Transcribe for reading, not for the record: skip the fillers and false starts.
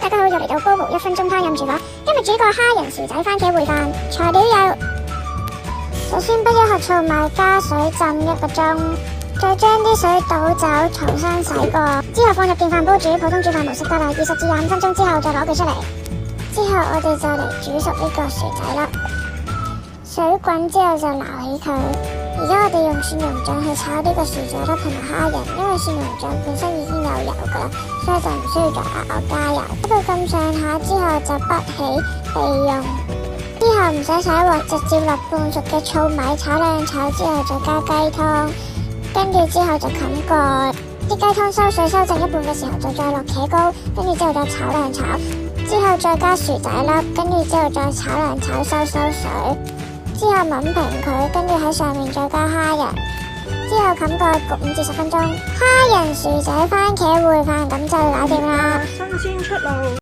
大家好，又嚟到高模1分鐘烹飪廚房。今日煮個蝦仁薯仔番茄燴飯，材料有：首先不一盒醋米，加水浸1個鐘，再將啲水倒走，重新洗過，之後放入電飯煲煮，普通煮飯模式得啦。20至25分鐘之後再攞佢出嚟。之後我哋就嚟煮熟呢個薯仔啦。水滾之後就撈起佢。而家我哋用蒜蓉醬去炒呢個薯仔粒同埋蝦仁，因為蒜蓉醬本身已經有油噶啦，所以就唔需要再額外加油。到咁上下之後就潷起備用。之後唔使洗鑊，直接落半熟嘅醋米炒兩炒之後再加雞湯，跟住之後就冚蓋。啲雞湯收水收剩一半嘅時候就再落茄膏，跟住之後再炒兩炒，之後再加薯仔粒，跟住之後再炒兩炒收水。之後抿平佢，跟住喺上面再加蝦仁，之後冚蓋焗5至10分鐘。蝦仁薯仔番茄燴飯咁就搞掂啦。新鮮出爐。